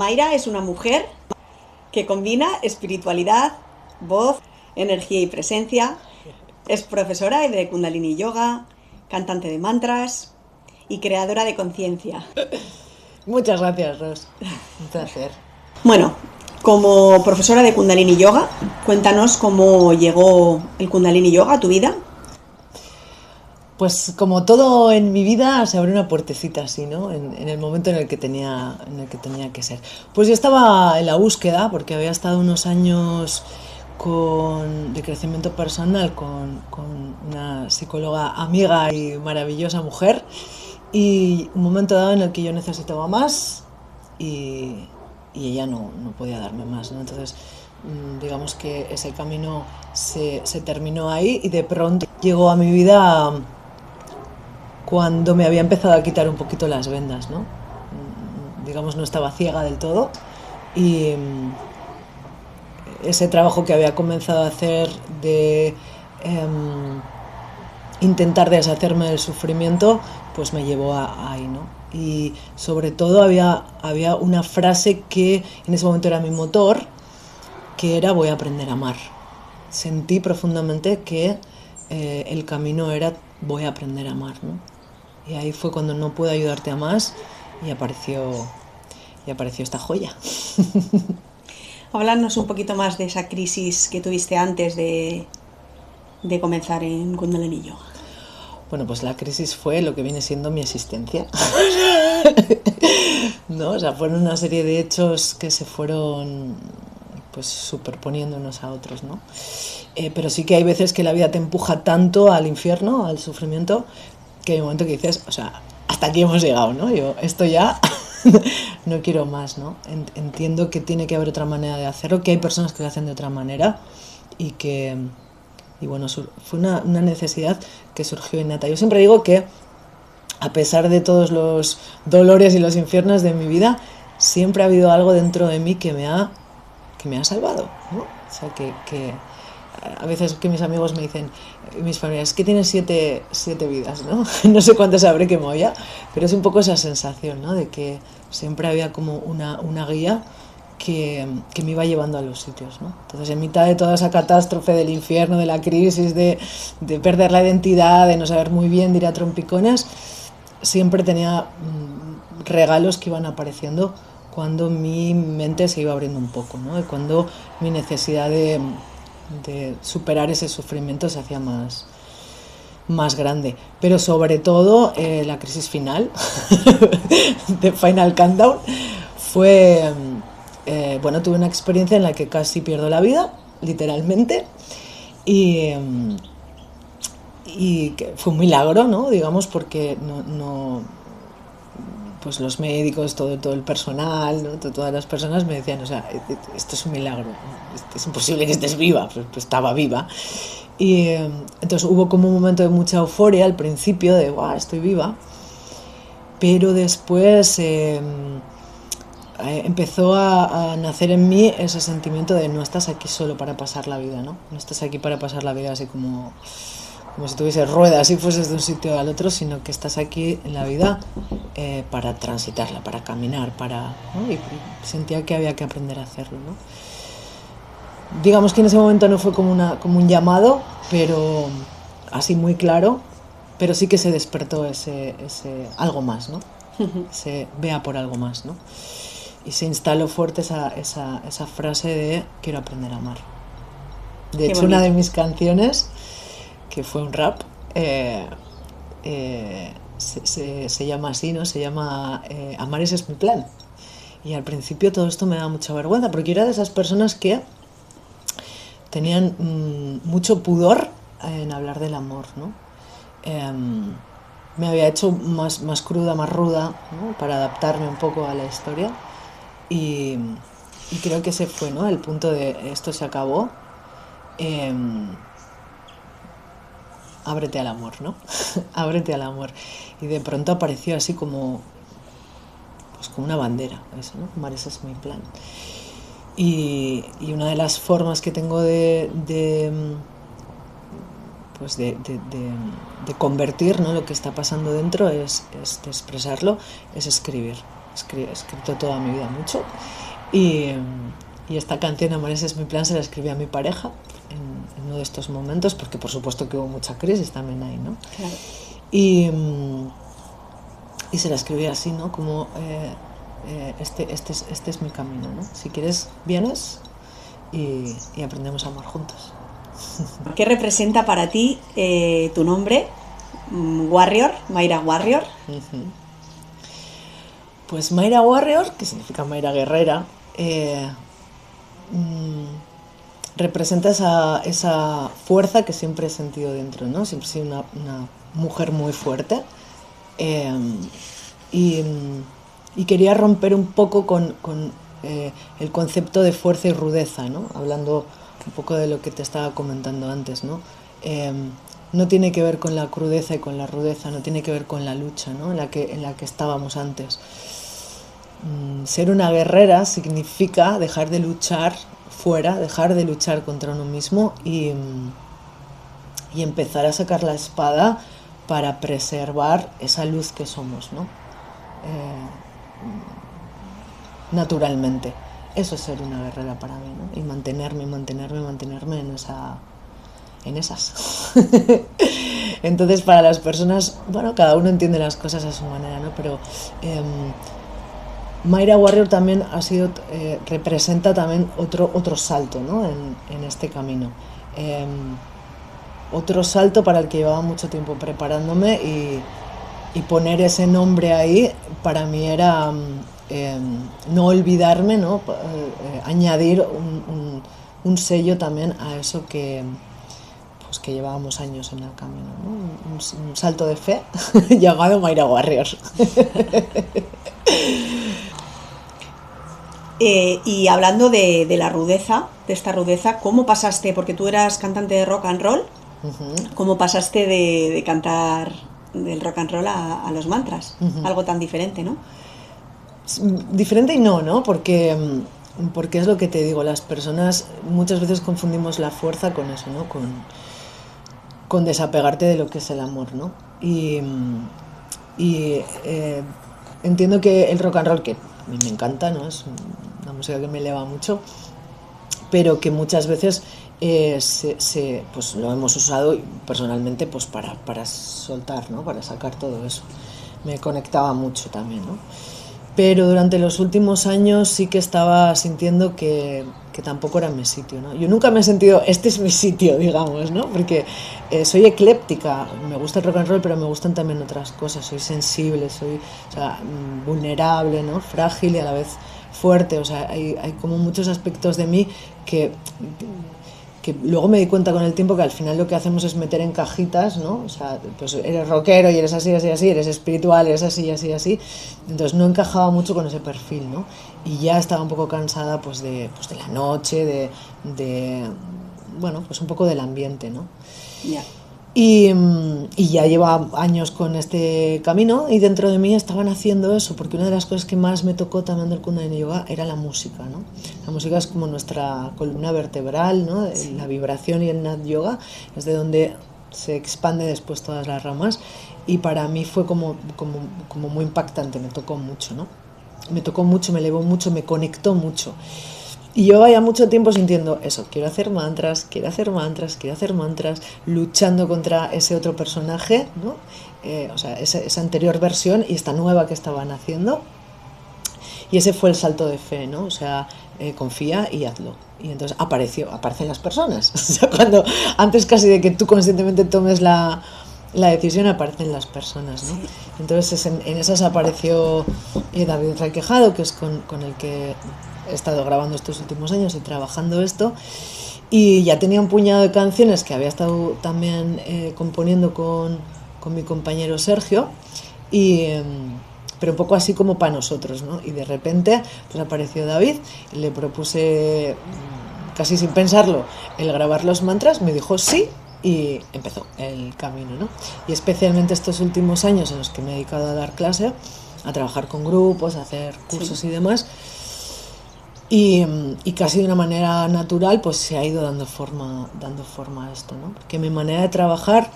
Mayra es una mujer que combina espiritualidad, voz, energía y presencia. Es profesora de Kundalini Yoga, cantante de mantras y creadora de conciencia. Muchas gracias, Ros. Un placer. Bueno, como profesora de Kundalini Yoga, cuéntanos cómo llegó el Kundalini Yoga a tu vida. Pues como todo en mi vida, se abrió una puertecita así, ¿no? En el momento en el que tenía que ser. Pues yo estaba en la búsqueda, porque había estado unos años de crecimiento personal con una psicóloga amiga y maravillosa mujer, y un momento dado en el que yo necesitaba más y, y ella no podía darme más, ¿no? Entonces, digamos que ese camino se terminó ahí y de pronto llegó a mi vida cuando me había empezado a quitar un poquito las vendas, ¿no? Digamos, no estaba ciega del todo y ese trabajo que había comenzado a hacer de intentar deshacerme del sufrimiento, pues me llevó ahí, ¿no? Y sobre todo había una frase que en ese momento era mi motor, que era: voy a aprender a amar. Sentí profundamente que el camino era: voy a aprender a amar, ¿no? Y ahí fue cuando no pude ayudarte a más y apareció esta joya. Háblanos un poquito más de esa crisis que tuviste antes de comenzar en Kundalini Yoga. Bueno, pues la crisis fue lo que viene siendo mi existencia. ¿No? O sea, fueron una serie de hechos que se fueron pues superponiendo unos a otros, ¿no? Pero sí que hay veces que la vida te empuja tanto al infierno, al sufrimiento, que hay un momento que dices, o sea, hasta aquí hemos llegado, ¿no? Yo, esto ya no quiero más, ¿no? Entiendo que tiene que haber otra manera de hacerlo, que hay personas que lo hacen de otra manera y bueno, fue una necesidad que surgió innata. Yo siempre digo que, a pesar de todos los dolores y los infiernos de mi vida, siempre ha habido algo dentro de mí que me ha salvado, ¿no? O sea, que a veces que mis amigos me dicen, mis familiares, que tienes siete vidas, ¿no? No sé cuántas habré que molla, pero es un poco esa sensación, ¿no? De que siempre había como una guía que me iba llevando a los sitios, ¿no? Entonces, en mitad de toda esa catástrofe del infierno, de la crisis, de perder la identidad, de no saber muy bien, de ir a trompicones, siempre tenía regalos que iban apareciendo cuando mi mente se iba abriendo un poco, ¿no? Y cuando mi necesidad de superar ese sufrimiento se hacía más grande. Pero sobre todo la crisis final, de Final Countdown, fue... bueno, tuve una experiencia en la que casi pierdo la vida, literalmente, y que fue un milagro, ¿no? Digamos, porque pues los médicos, todo el personal, ¿no? Todas las personas me decían, o sea, esto es un milagro, es imposible que estés viva, pues estaba viva. Y entonces hubo como un momento de mucha euforia al principio, de, ¡guau!, estoy viva, pero después empezó a nacer en mí ese sentimiento de no estás aquí solo para pasar la vida, ¿no? No estás aquí para pasar la vida así como si tuviese ruedas y fueses de un sitio al otro, sino que estás aquí en la vida para transitarla, para caminar, ¿no? Y sentía que había que aprender a hacerlo, ¿no? Digamos que en ese momento no fue como un llamado, pero así muy claro, pero sí que se despertó ese algo más, ¿no? Se vea por algo más, ¿no? Y se instaló fuerte esa frase de quiero aprender a amar. De hecho, una de mis canciones, que fue un rap, se llama así, ¿no? Se llama Amar ese es mi plan. Y al principio todo esto me daba mucha vergüenza, porque yo era de esas personas que tenían mucho pudor en hablar del amor, ¿no? Me había hecho más cruda, más ruda, ¿no? Para adaptarme un poco a la historia. Y creo que ese fue, ¿no? El punto de esto se acabó. Ábrete al amor, ¿no? Ábrete al amor. Y de pronto apareció así como una bandera, eso, ¿no? Amar, ese es mi plan. Y una de las formas que tengo de convertir, ¿no?, lo que está pasando dentro es de expresarlo, es escribir. he escrito toda mi vida mucho. Y, y esta canción, Amores es mi plan, se la escribí a mi pareja en uno de estos momentos, porque por supuesto que hubo mucha crisis también ahí, ¿no? Claro. Y se la escribí así, ¿no? Como este es mi camino, ¿no? Si quieres, vienes y aprendemos a amar juntos. ¿Qué representa para ti tu nombre, Warrior, Mayra Warrior? Pues Mayra Warrior, que significa Mayra Guerrera, representa esa fuerza que siempre he sentido dentro, ¿no? Siempre he sido una mujer muy fuerte, y quería romper un poco con el concepto de fuerza y rudeza, ¿no? Hablando un poco de lo que te estaba comentando antes, ¿no? No tiene que ver con la crudeza y con la rudeza, no tiene que ver con la lucha, ¿no? en la que estábamos antes. Ser una guerrera significa dejar de luchar fuera, dejar de luchar contra uno mismo y empezar a sacar la espada para preservar esa luz que somos, ¿no? Naturalmente. Eso es ser una guerrera para mí, ¿no? Y mantenerme en esas. Entonces, para las personas, bueno, cada uno entiende las cosas a su manera, ¿no? Pero Mayra Warrior también representa también otro salto, ¿no? en este camino. Otro salto para el que llevaba mucho tiempo preparándome, y poner ese nombre ahí para mí era no olvidarme, ¿no? Añadir un sello también a eso que llevábamos años en el camino, ¿no? Un salto de fe llamado Mayra Warrior. Y hablando de la rudeza, de esta rudeza, ¿cómo pasaste? Porque tú eras cantante de rock and roll, ¿cómo pasaste de cantar del rock and roll a los mantras? Algo tan diferente, ¿no? Diferente y no, porque es lo que te digo, las personas muchas veces confundimos la fuerza con eso, ¿no? Con desapegarte de lo que es el amor, ¿no? Y entiendo que el rock and roll, que a mí me encanta, ¿no? Es una música que me eleva mucho, pero que muchas veces pues lo hemos usado personalmente pues para soltar, ¿no? Para sacar todo eso. Me conectaba mucho también, ¿no? Pero durante los últimos años sí que estaba sintiendo que tampoco era mi sitio, ¿no? Yo nunca me he sentido, este es mi sitio, digamos, ¿no? Porque soy ecléptica, me gusta el rock and roll, pero me gustan también otras cosas, soy sensible, soy vulnerable, ¿no? Frágil y a la vez fuerte, o sea, hay como muchos aspectos de mí que luego me di cuenta con el tiempo que al final lo que hacemos es meter en cajitas, ¿no? O sea, pues eres rockero y eres así, así, así, eres espiritual, eres así, así, así. Entonces no encajaba mucho con ese perfil, ¿no? Y ya estaba un poco cansada pues de la noche, bueno, pues un poco del ambiente, ¿no? Yeah. Y ya lleva años con este camino, y dentro de mí estaban haciendo eso, porque una de las cosas que más me tocó también del Kundalini Yoga era la música, ¿no? La música es como nuestra columna vertebral, ¿no? Sí. La vibración y el Nat Yoga es de donde se expande después todas las ramas, y para mí fue como muy impactante, me tocó mucho, ¿no? Me tocó mucho, me elevó mucho, me conectó mucho. Y yo ya mucho tiempo sintiendo eso, quiero hacer mantras, luchando contra ese otro personaje, ¿no? O sea, esa anterior versión y esta nueva que estaban haciendo. Y ese fue el salto de fe, ¿no? O sea, confía y hazlo. Y entonces aparecen las personas. O sea, cuando antes casi de que tú conscientemente tomes la decisión, aparecen las personas, ¿no? Entonces en esas apareció David Requejado, que es con el que he estado grabando estos últimos años y trabajando esto, y ya tenía un puñado de canciones que había estado también componiendo con mi compañero Sergio, pero un poco así como para nosotros, ¿no? Y de repente pues apareció David y le propuse, casi sin pensarlo, el grabar los mantras, me dijo sí, y empezó el camino, ¿no? Y especialmente estos últimos años en los que me he dedicado a dar clase, a trabajar con grupos, a hacer cursos y demás, y casi de una manera natural pues se ha ido dando forma a esto, ¿no? Porque mi manera de trabajar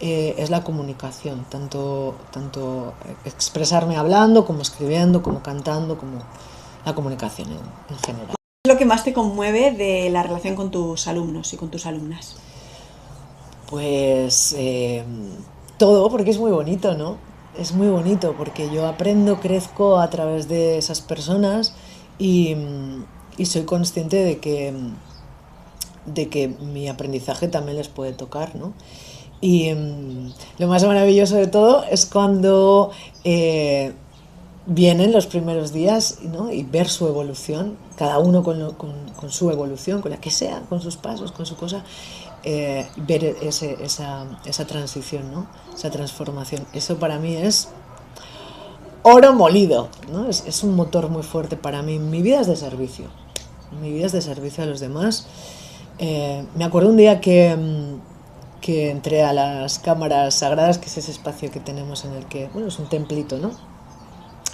es la comunicación, tanto expresarme hablando, como escribiendo, como cantando, como la comunicación en general. ¿Qué es lo que más te conmueve de la relación con tus alumnos y con tus alumnas? Pues todo, porque es muy bonito, ¿no? Es muy bonito porque yo aprendo, crezco a través de esas personas y, y soy consciente de que mi aprendizaje también les puede tocar, ¿no? Y lo más maravilloso de todo es cuando vienen los primeros días, ¿no? Y ver su evolución, cada uno con su evolución, con la que sea, con sus pasos, con su cosa, ver esa transición, ¿no? Esa transformación. Eso para mí es oro molido, ¿no? Es un motor muy fuerte para mí. Mi vida es de servicio. Mi vida es de servicio a los demás. Me acuerdo un día que entré a las cámaras sagradas, que es ese espacio que tenemos en el que, bueno, es un templito, ¿no?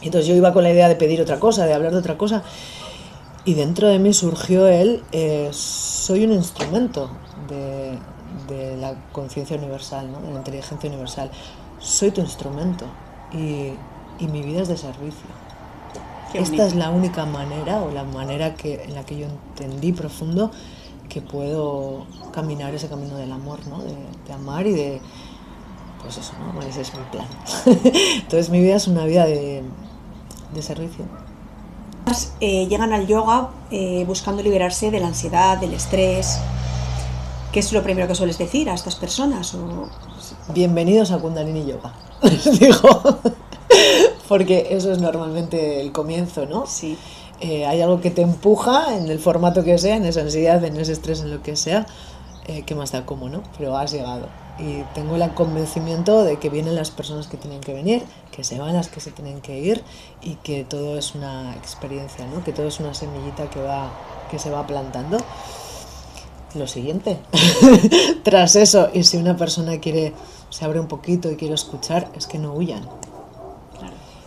Entonces yo iba con la idea de pedir otra cosa, de hablar de otra cosa, y dentro de mí surgió soy un instrumento de la conciencia universal, ¿no? De la inteligencia universal. Soy tu instrumento y mi vida es de servicio. Esta es la única manera, o la manera en la que yo entendí profundo que puedo caminar ese camino del amor, ¿no? De amar y de... Pues eso, ¿no? Ese es mi plan. Entonces mi vida es una vida de servicio. Llegan al yoga buscando liberarse de la ansiedad, del estrés. ¿Qué es lo primero que sueles decir a estas personas? Bienvenidos a Kundalini Yoga, les digo. Porque eso es normalmente el comienzo, ¿no? Sí. Hay algo que te empuja en el formato que sea, en esa ansiedad, en ese estrés, en lo que sea, que más da como, ¿no? Pero has llegado. Y tengo el convencimiento de que vienen las personas que tienen que venir, que se van las que se tienen que ir, y que todo es una experiencia, ¿no? Que todo es una semillita que se va plantando. Lo siguiente, tras eso, y si una persona se abre un poquito y quiere escuchar, es que no huyan.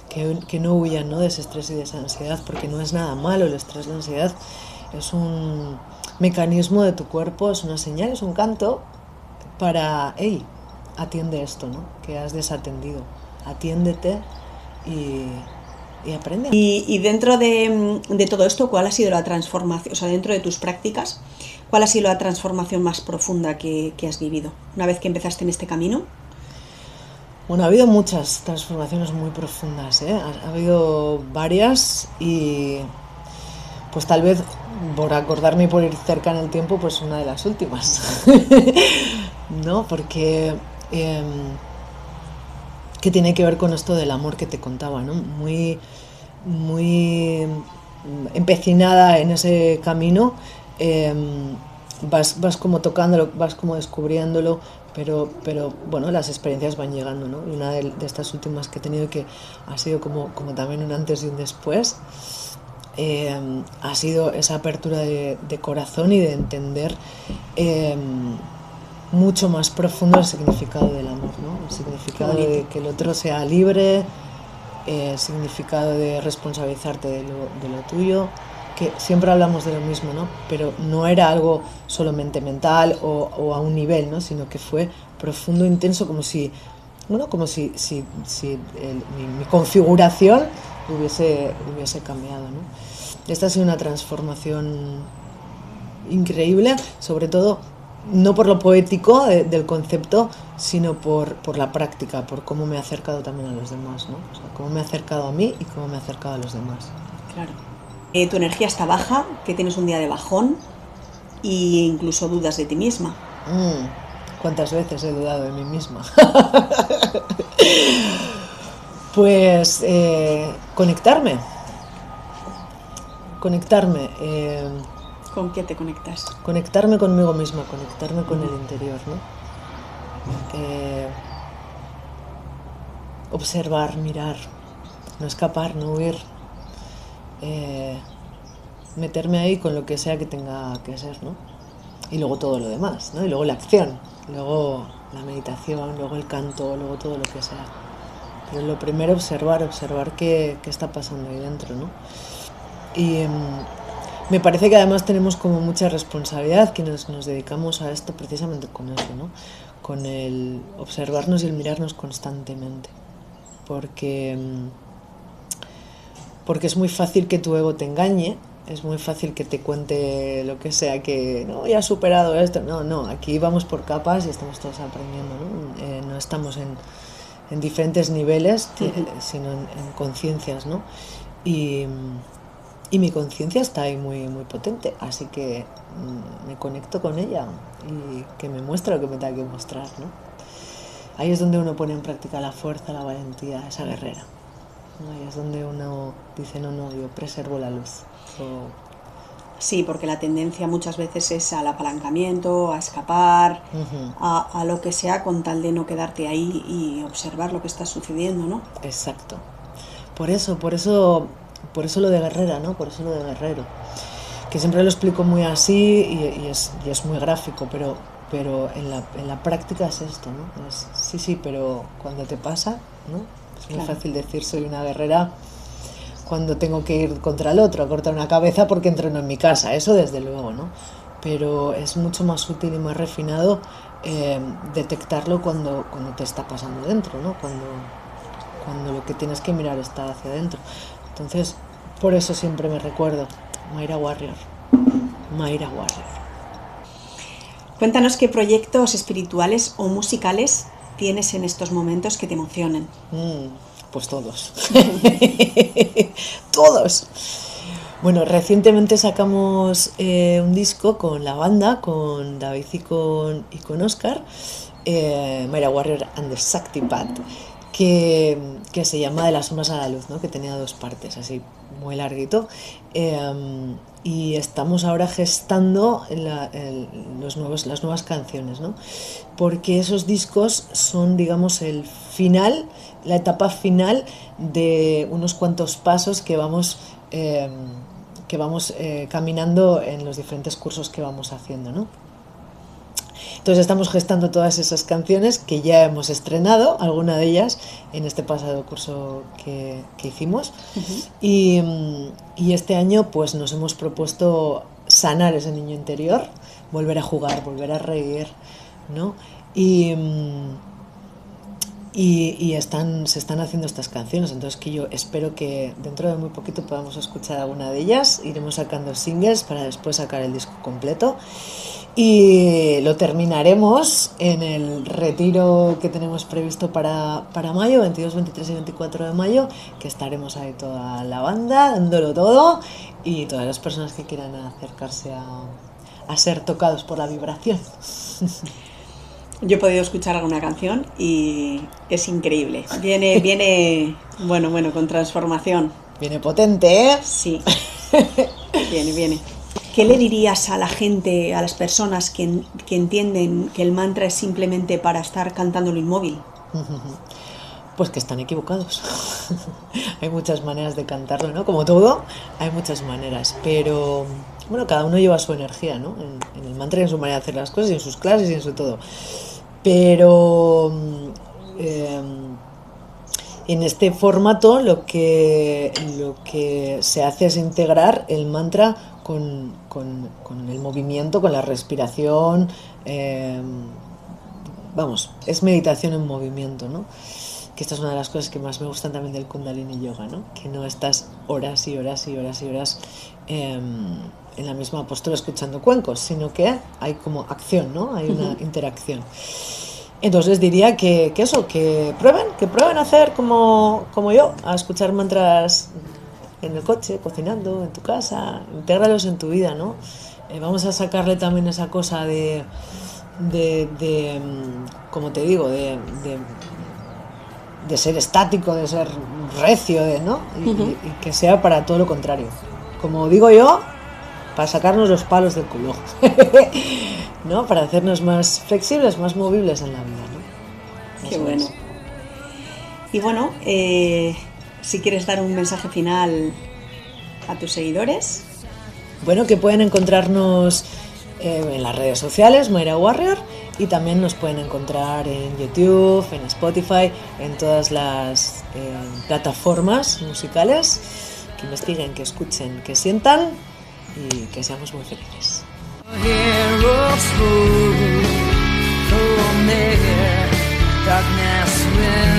Que no huyan, ¿no? De ese estrés y de esa ansiedad, porque no es nada malo el estrés, la ansiedad es un mecanismo de tu cuerpo, es una señal, es un canto para, hey, atiende esto, ¿no? Que has desatendido, atiéndete y aprende. Y dentro de todo esto, ¿cuál ha sido la transformación, o sea, dentro de tus prácticas, cuál ha sido la transformación más profunda que has vivido una vez que empezaste en este camino? Bueno, ha habido muchas transformaciones muy profundas, ¿eh? Ha habido varias y pues tal vez por acordarme y por ir cerca en el tiempo, pues una de las últimas, ¿no? Porque que tiene que ver con esto del amor que te contaba, ¿no? Muy, muy empecinada en ese camino, vas como tocándolo, vas como descubriéndolo, pero bueno, las experiencias van llegando, ¿no? Y una de estas últimas que he tenido, que ha sido como también un antes y un después, ha sido esa apertura de corazón y de entender mucho más profundo el significado del amor, ¿no? El significado de que el otro sea libre, el significado de responsabilizarte de lo tuyo, que siempre hablamos de lo mismo, ¿no? Pero no era algo solamente mental o a un nivel, ¿no? Sino que fue profundo, intenso, como si mi configuración hubiese cambiado, ¿no? Esta ha sido una transformación increíble, sobre todo no por lo poético del concepto, sino por la práctica, por cómo me he acercado también a los demás, ¿no? O sea, cómo me he acercado a mí y cómo me he acercado a los demás. Claro. Tu energía está baja, que tienes un día de bajón e incluso dudas de ti misma. ¿Cuántas veces he dudado de mí misma? Pues conectarme. ¿Con qué te conectas? Conectarme conmigo misma, conectarme con el interior, ¿no? Observar, mirar, no escapar, no huir. Meterme ahí con lo que sea que tenga que ser, ¿no? Y luego todo lo demás, ¿no? Y luego la acción, luego la meditación, luego el canto, luego todo lo que sea. Pero lo primero, observar qué está pasando ahí dentro, ¿no? Y Me parece que además tenemos como mucha responsabilidad quienes nos dedicamos a esto precisamente con eso, ¿no? Con el observarnos y el mirarnos constantemente. Porque, porque es muy fácil que tu ego te engañe, es muy fácil que te cuente lo que sea, que no, ya has superado esto. No, no, aquí vamos por capas y estamos todos aprendiendo, ¿no? No estamos en diferentes niveles, sino en conciencias, ¿no? Y, y mi conciencia está ahí muy, muy potente, así que me conecto con ella y que me muestra lo que me tenga que mostrar, ¿no? Ahí es donde uno pone en práctica la fuerza, la valentía, esa guerrera. Ahí es donde uno dice, no, no, yo preservo la luz. O... Sí, porque la tendencia muchas veces es al apalancamiento, a escapar, a lo que sea, con tal de no quedarte ahí y observar lo que está sucediendo, ¿no? Exacto. Por eso lo de guerrera, ¿no? Por eso lo de guerrero. Que siempre lo explico muy así y es muy gráfico, pero en la práctica es esto, ¿no? Sí, pero cuando te pasa, ¿no? Es muy fácil decir soy una guerrera cuando tengo que ir contra el otro a cortar una cabeza porque entreno en mi casa, eso desde luego, ¿no? Pero es mucho más útil y más refinado detectarlo cuando te está pasando dentro, ¿no? Cuando lo que tienes que mirar está hacia adentro. Entonces, por eso siempre me recuerdo, Mayra Warrior. Mayra Warrior. Cuéntanos qué proyectos espirituales o musicales tienes en estos momentos que te emocionen. Pues todos. Todos. Bueno, recientemente sacamos un disco con la banda, con David y con Oscar, Mayra Warrior and the Shaktipat, que se llama De las sombras a la luz, ¿no? Que tenía 2 partes, así muy larguito. Y estamos ahora gestando las nuevas canciones, ¿no? Porque esos discos son, digamos, la etapa final de unos cuantos pasos que vamos caminando en los diferentes cursos que vamos haciendo, ¿no? Entonces estamos gestando todas esas canciones que ya hemos estrenado, alguna de ellas en este pasado curso que hicimos. Y este año pues nos hemos propuesto sanar ese niño interior, volver a jugar, volver a reír, ¿no? Y se están haciendo estas canciones, entonces que yo espero que dentro de muy poquito podamos escuchar alguna de ellas. Iremos sacando singles para después sacar el disco completo y lo terminaremos en el retiro que tenemos previsto para mayo, 22, 23 y 24 de mayo, que estaremos ahí toda la banda dándolo todo y todas las personas que quieran acercarse a ser tocados por la vibración. Yo he podido escuchar alguna canción y es increíble. Viene bueno, con transformación. Viene potente, ¿eh? Sí, viene. ¿Qué le dirías a la gente, a las personas que entienden que el mantra es simplemente para estar cantándolo inmóvil? Pues que están equivocados. Hay muchas maneras de cantarlo, ¿no? Como todo, hay muchas maneras, pero bueno, cada uno lleva su energía, ¿no? En el mantra y en su manera de hacer las cosas y en sus clases y en su todo. Pero en este formato lo que se hace es integrar el mantra con el movimiento, con la respiración. Es meditación en movimiento, ¿no? Que esta es una de las cosas que más me gustan también del Kundalini Yoga, ¿no? Que no estás horas y horas y horas y horas en la misma postura escuchando cuencos, sino que hay como acción, ¿no? Hay una interacción. Entonces diría que prueben a hacer como yo, a escuchar mantras en el coche, cocinando, en tu casa, intégralos en tu vida, ¿no? Vamos a sacarle también esa cosa de como te digo, de ser estático, de ser recio, ¿no? Y que sea para todo lo contrario. Como digo yo, para sacarnos los palos del culo, ¿no? Para hacernos más flexibles, más movibles en la vida, ¿no? Qué bueno. Y bueno, si quieres dar un mensaje final a tus seguidores. Bueno, que pueden encontrarnos en las redes sociales, Mayra Warrior, y también nos pueden encontrar en YouTube, en Spotify, en todas las plataformas musicales, que investiguen, que escuchen, que sientan y que seamos muy felices. Darkness will